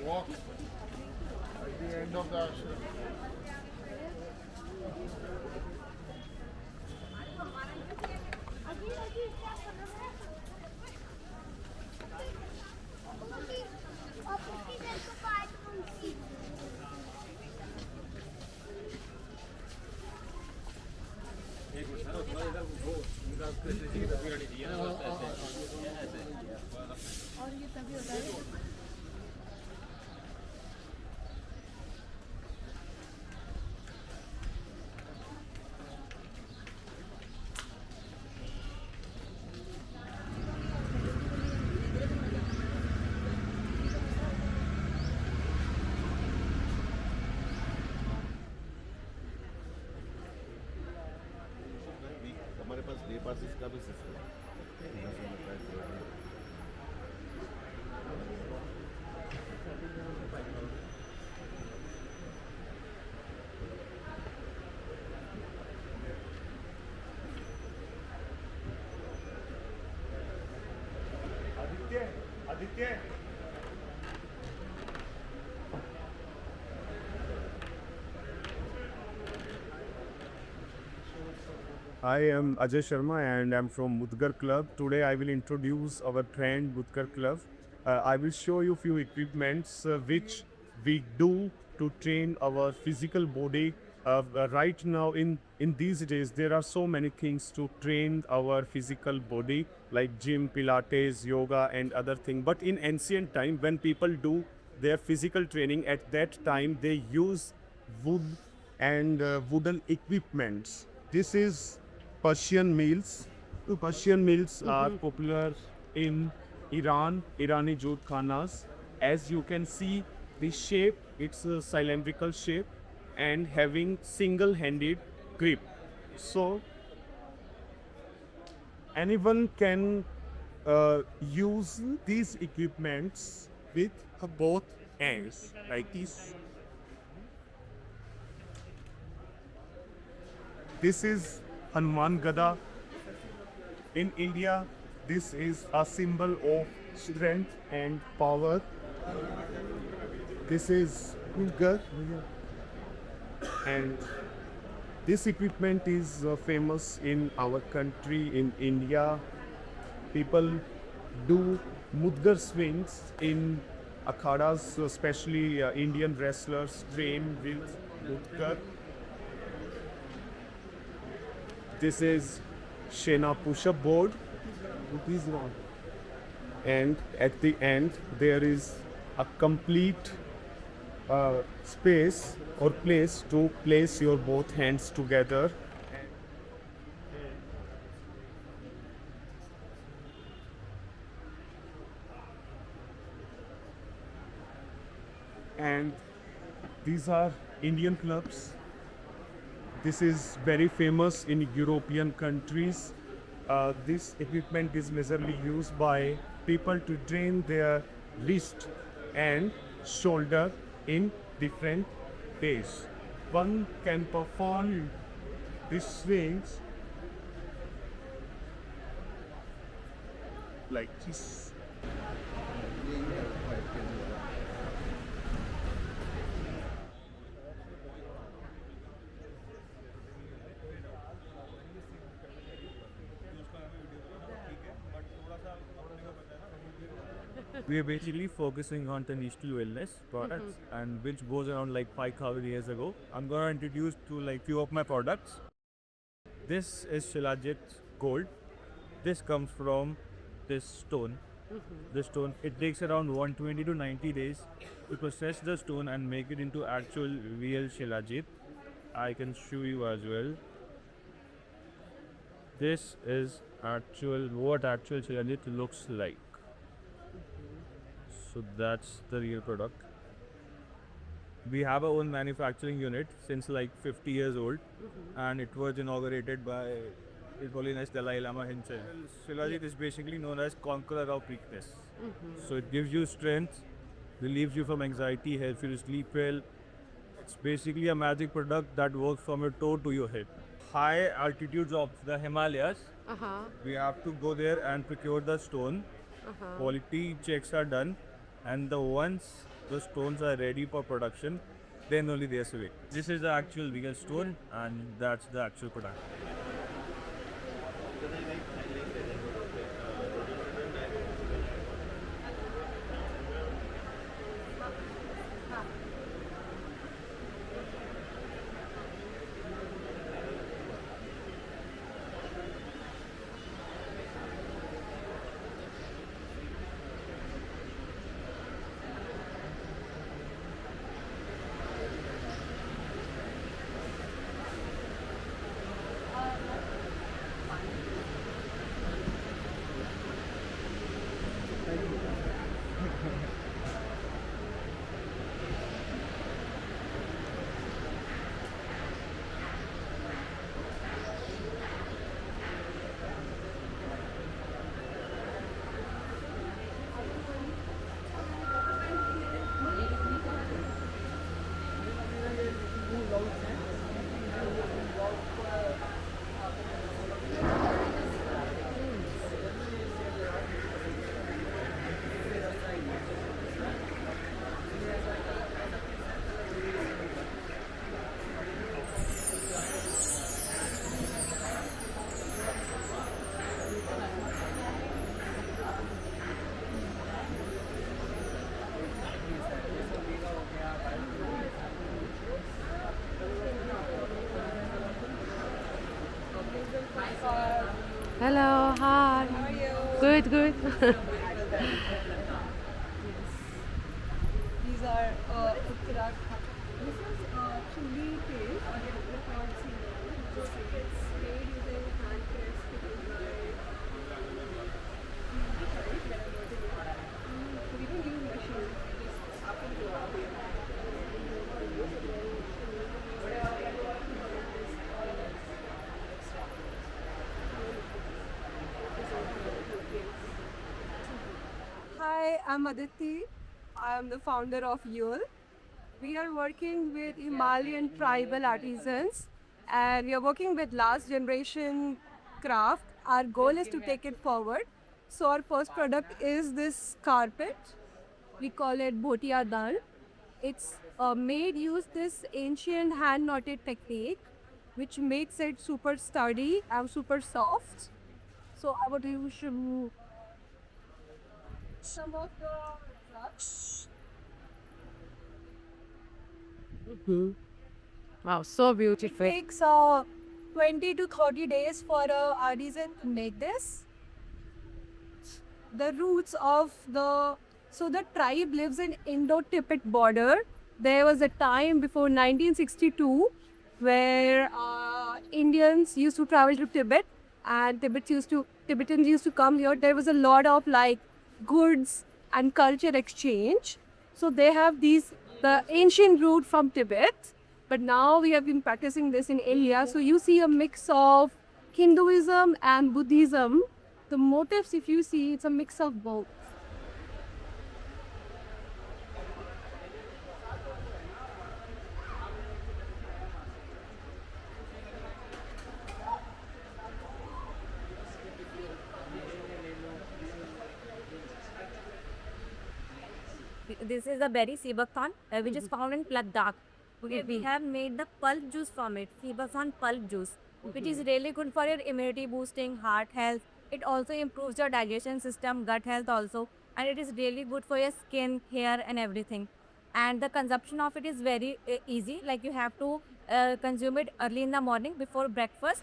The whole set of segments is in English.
walk at the end of the ashram. हमारे पास day passes का भी सिस्टम है। Aditya, Aditya. I am Ajay Sharma and I'm from Mudgar Club. Today I will introduce our brand Mudgar Club. I will show you few equipments which we do to train our physical body. Right now in these days there are so many things to train our physical body like gym, pilates, yoga and other things. But in ancient time when people do their physical training, at that time they use wood and wooden equipments. This is Persian meals. Persian meals are popular in Iran, Irani jute khanas. As you can see, the shape, it's a cylindrical shape and having single-handed grip. So anyone can use these equipments with both hands like this. This is Hanuman Gada. In India, this is a symbol of strength and power. This is Ugar. And this equipment is famous in our country, in India. People do Mudgar swings in akhadas, especially Indian wrestlers train with Mudgar. This is Shena push-up board. And at the end there is a complete space or place to place your both hands together. And these are Indian clubs. This is very famous in European countries. This equipment is majorly used by people to train their wrist and shoulder in different ways. One can perform these swings like this. We are basically focusing on the niche wellness products and which goes around like 5,000 years ago. I'm gonna introduce to like few of my products. This is Shilajit Gold. This comes from this stone. This stone, it takes around 120 to 90 days to process the stone and make it into actual real Shilajit. I can show you as well. This is what actual Shilajit looks like. So that's the real product. We have our own manufacturing unit since like 50 years old, and it was inaugurated by His Holiness Dalai Lama himself. Shilajit is basically known as conqueror of weakness. So it gives you strength, relieves you from anxiety, helps you to sleep well. It's basically a magic product that works from your toe to your head. High altitudes of the Himalayas, we have to go there and procure the stone. Quality checks are done, and once the stones are ready for production, then only they are sewing. This is the actual real stone, and that's the actual product. Hello, hi. How are you? Good, good. These are Uttarakhand. This is chili paste or leopard seaweed. It's made using hand pressed chicken dry. We don't use machines. We just happen to Hi, I'm Aditi. I'm the founder of Yule. We are working with Himalayan tribal artisans and we are working with last generation craft. Our goal is to take it forward. So our first product is this carpet. We call it Bhotia Dal. It's made use this ancient hand knotted technique which makes it super sturdy and super soft. So I would use some of the rugs. Wow, so It beautiful. takes 20 to 30 days for a artisan to make this. The roots of the tribe lives in Indo-Tibet border. There was a time before 1962 where Indians used to travel to Tibet and Tibetans used to come here. There was a lot of like goods and culture exchange. So they have the ancient root from Tibet, but now we have been practicing this in India. So you see a mix of Hinduism and Buddhism. The motifs, if you see, it's a mix of both. This is the berry Sebathon, which is found in Ladakh. Okay, we have made the pulp juice from it, Sebathon pulp juice, which is really good for your immunity boosting, heart health. It also improves your digestion system, gut health also, and it is really good for your skin, hair, and everything. And the consumption of it is very easy. Like you have to consume it early in the morning before breakfast.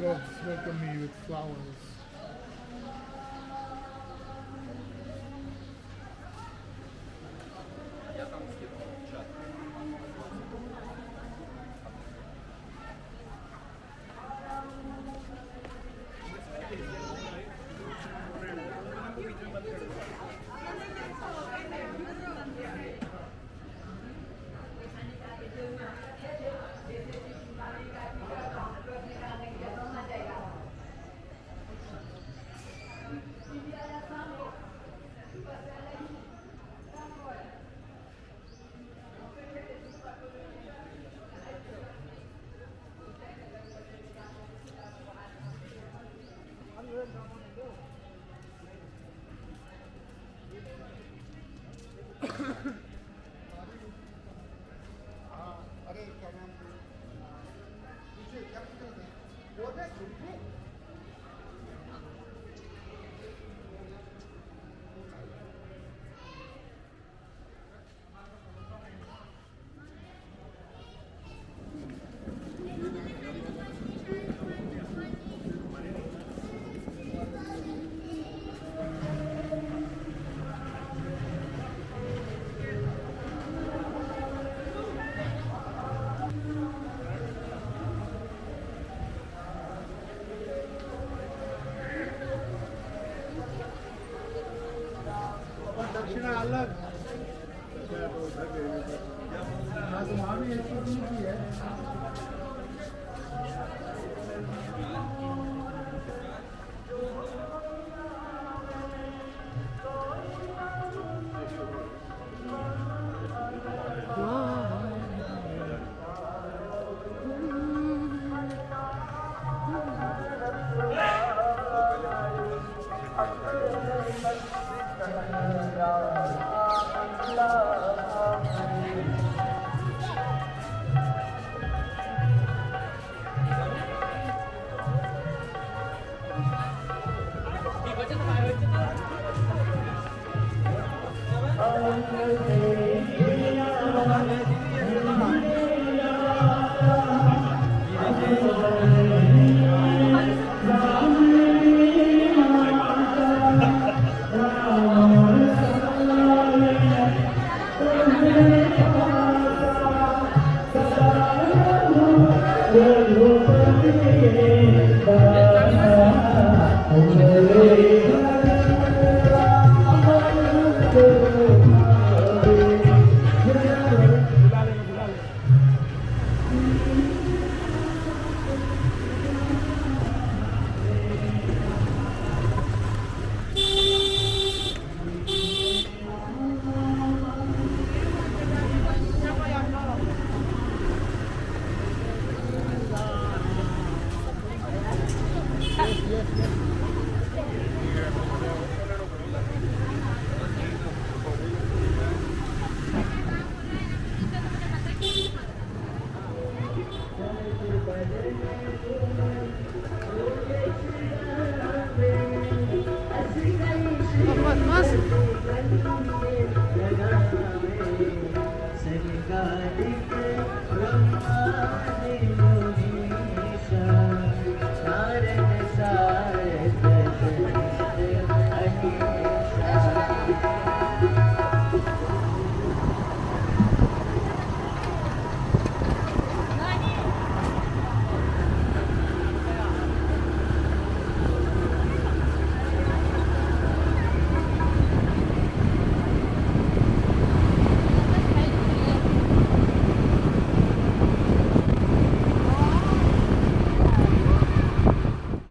Gods welcome me with flowers. Yes, yes.